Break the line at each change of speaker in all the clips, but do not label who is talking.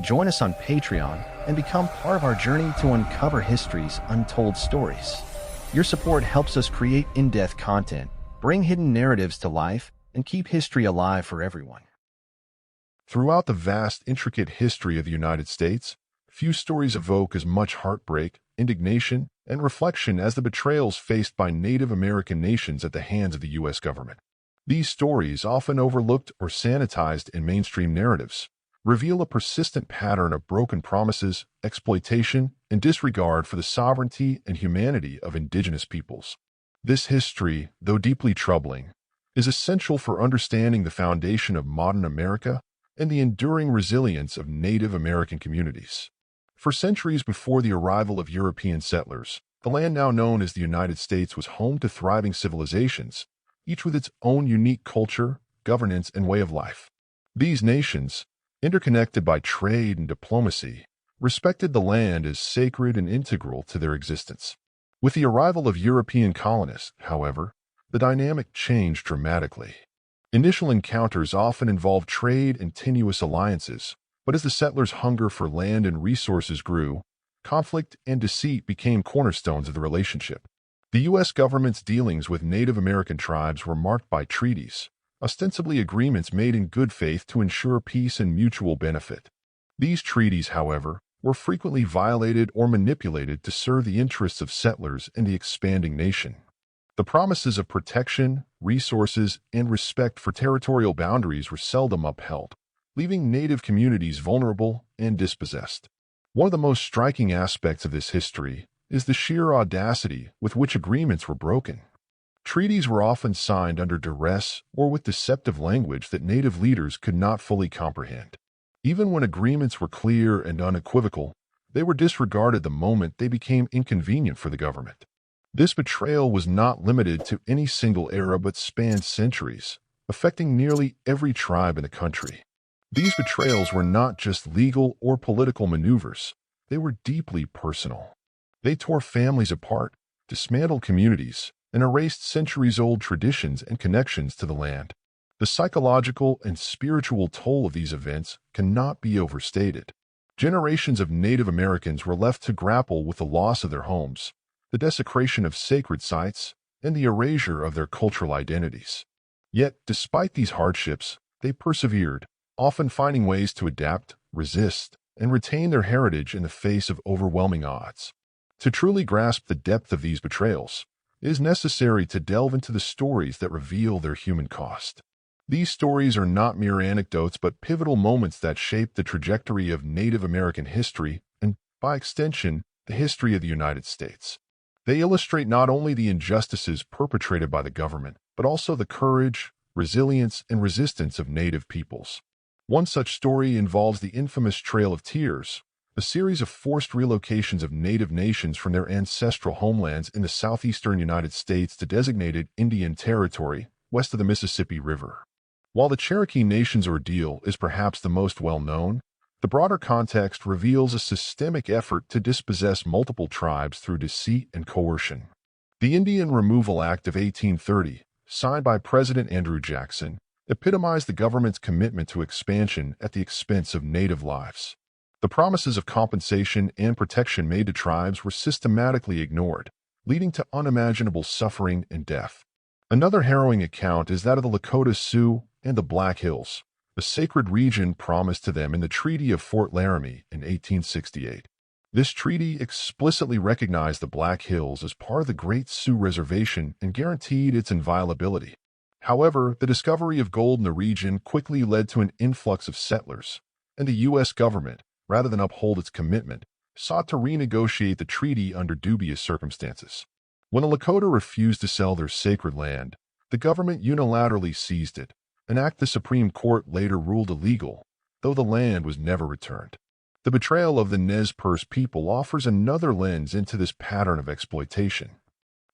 Join us on Patreon and become part of our journey to uncover history's untold stories. Your support helps us create in-depth content, bring hidden narratives to life, and keep history alive for everyone.
Throughout the vast, intricate history of the United States, few stories evoke as much heartbreak, indignation, and reflection as the betrayals faced by Native American nations at the hands of the U.S. government. These stories, often overlooked or sanitized in mainstream narratives, reveal a persistent pattern of broken promises, exploitation, and disregard for the sovereignty and humanity of indigenous peoples. This history, though deeply troubling, is essential for understanding the foundation of modern America and the enduring resilience of Native American communities. For centuries before the arrival of European settlers, the land now known as the United States was home to thriving civilizations, each with its own unique culture, governance, and way of life. These nations, interconnected by trade and diplomacy, respected the land as sacred and integral to their existence. With the arrival of European colonists, however, the dynamic changed dramatically. Initial encounters often involved trade and tenuous alliances, but as the settlers' hunger for land and resources grew, conflict and deceit became cornerstones of the relationship. The U.S. government's dealings with Native American tribes were marked by treaties, ostensibly agreements made in good faith to ensure peace and mutual benefit. These treaties, however, were frequently violated or manipulated to serve the interests of settlers and the expanding nation. The promises of protection, resources, and respect for territorial boundaries were seldom upheld, leaving Native communities vulnerable and dispossessed. One of the most striking aspects of this history is the sheer audacity with which agreements were broken. Treaties were often signed under duress or with deceptive language that Native leaders could not fully comprehend. Even when agreements were clear and unequivocal, they were disregarded the moment they became inconvenient for the government. This betrayal was not limited to any single era but spanned centuries, affecting nearly every tribe in the country. These betrayals were not just legal or political maneuvers, they were deeply personal. They tore families apart, dismantled communities, and erased centuries-old traditions and connections to the land. The psychological and spiritual toll of these events cannot be overstated. Generations of Native Americans were left to grapple with the loss of their homes, the desecration of sacred sites, and the erasure of their cultural identities. Yet, despite these hardships, they persevered, often finding ways to adapt, resist, and retain their heritage in the face of overwhelming odds. To truly grasp the depth of these betrayals, it is necessary to delve into the stories that reveal their human cost. These stories are not mere anecdotes but pivotal moments that shape the trajectory of Native American history and, by extension, the history of the United States. They illustrate not only the injustices perpetrated by the government, but also the courage, resilience, and resistance of Native peoples. One such story involves the infamous Trail of Tears, a series of forced relocations of Native nations from their ancestral homelands in the southeastern United States to designated Indian Territory west of the Mississippi River. While the Cherokee Nation's ordeal is perhaps the most well-known, the broader context reveals a systemic effort to dispossess multiple tribes through deceit and coercion. The Indian Removal Act of 1830, signed by President Andrew Jackson, epitomized the government's commitment to expansion at the expense of Native lives. The promises of compensation and protection made to tribes were systematically ignored, leading to unimaginable suffering and death. Another harrowing account is that of the Lakota Sioux and the Black Hills, the sacred region promised to them in the Treaty of Fort Laramie in 1868. This treaty explicitly recognized the Black Hills as part of the Great Sioux Reservation and guaranteed its inviolability. However, the discovery of gold in the region quickly led to an influx of settlers, and the U.S. government, rather than uphold its commitment, sought to renegotiate the treaty under dubious circumstances. When the Lakota refused to sell their sacred land, the government unilaterally seized it, an act the Supreme Court later ruled illegal, though the land was never returned. The betrayal of the Nez Perce people offers another lens into this pattern of exploitation.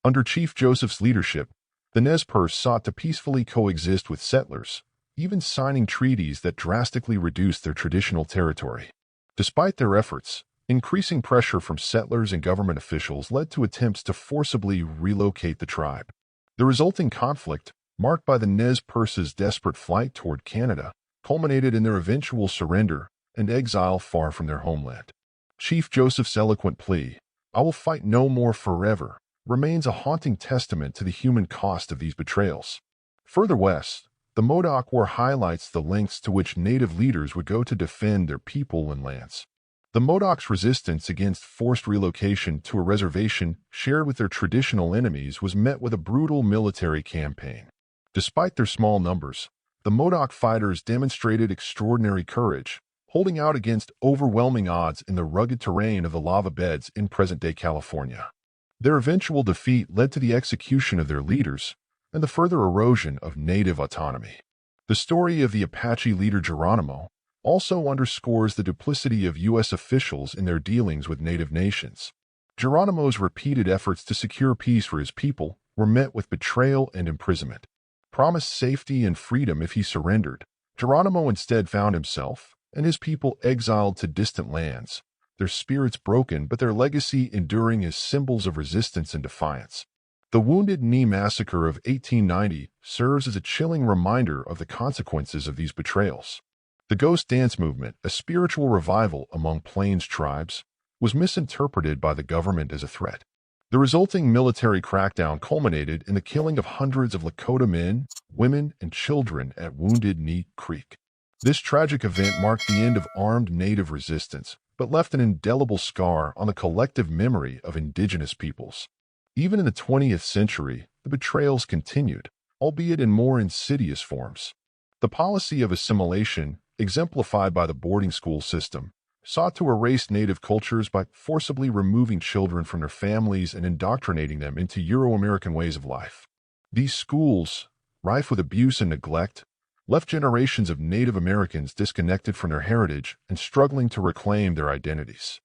Under Chief Joseph's leadership, the Nez Perce sought to peacefully coexist with settlers, even signing treaties that drastically reduced their traditional territory. Despite their efforts, increasing pressure from settlers and government officials led to attempts to forcibly relocate the tribe. The resulting conflict, marked by the Nez Perce's desperate flight toward Canada, culminated in their eventual surrender and exile far from their homeland. Chief Joseph's eloquent plea, "I will fight no more forever," remains a haunting testament to the human cost of these betrayals. Further west, the Modoc War highlights the lengths to which Native leaders would go to defend their people and lands. The Modocs' resistance against forced relocation to a reservation shared with their traditional enemies was met with a brutal military campaign. Despite their small numbers, the Modoc fighters demonstrated extraordinary courage, holding out against overwhelming odds in the rugged terrain of the lava beds in present-day California. Their eventual defeat led to the execution of their leaders and the further erosion of Native autonomy. The story of the Apache leader Geronimo also underscores the duplicity of U.S. officials in their dealings with Native nations. Geronimo's repeated efforts to secure peace for his people were met with betrayal and imprisonment. Promised safety and freedom if he surrendered, Geronimo instead found himself and his people exiled to distant lands, their spirits broken but their legacy enduring as symbols of resistance and defiance. The Wounded Knee Massacre of 1890 serves as a chilling reminder of the consequences of these betrayals. The Ghost Dance movement, a spiritual revival among Plains tribes, was misinterpreted by the government as a threat. The resulting military crackdown culminated in the killing of hundreds of Lakota men, women, and children at Wounded Knee Creek. This tragic event marked the end of armed Native resistance, but left an indelible scar on the collective memory of indigenous peoples. Even in the 20th century, the betrayals continued, albeit in more insidious forms. The policy of assimilation, exemplified by the boarding school system, sought to erase Native cultures by forcibly removing children from their families and indoctrinating them into Euro-American ways of life. These schools, rife with abuse and neglect, left generations of Native Americans disconnected from their heritage and struggling to reclaim their identities.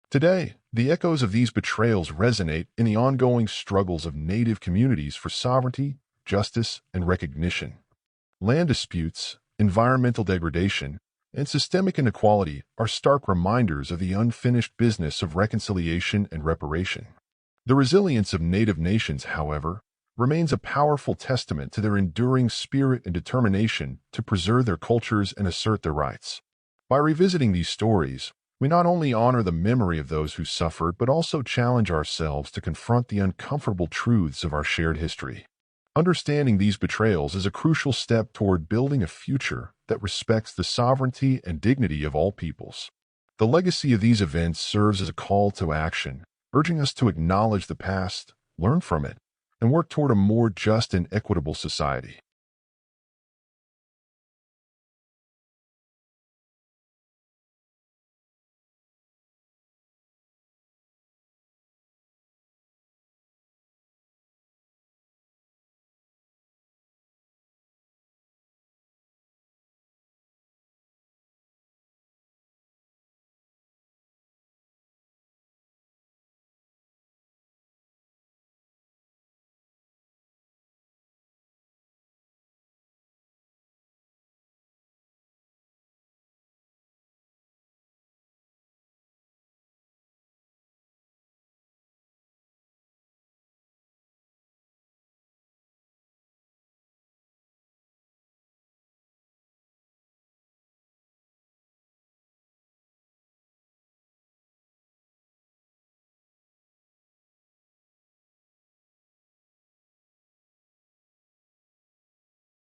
Today, the echoes of these betrayals resonate in the ongoing struggles of Native communities for sovereignty, justice, and recognition. Land disputes, environmental degradation, and systemic inequality are stark reminders of the unfinished business of reconciliation and reparation. The resilience of Native nations, however, remains a powerful testament to their enduring spirit and determination to preserve their cultures and assert their rights. By revisiting these stories, we not only honor the memory of those who suffered, but also challenge ourselves to confront the uncomfortable truths of our shared history. Understanding these betrayals is a crucial step toward building a future that respects the sovereignty and dignity of all peoples. The legacy of these events serves as a call to action, urging us to acknowledge the past, learn from it, and work toward a more just and equitable society.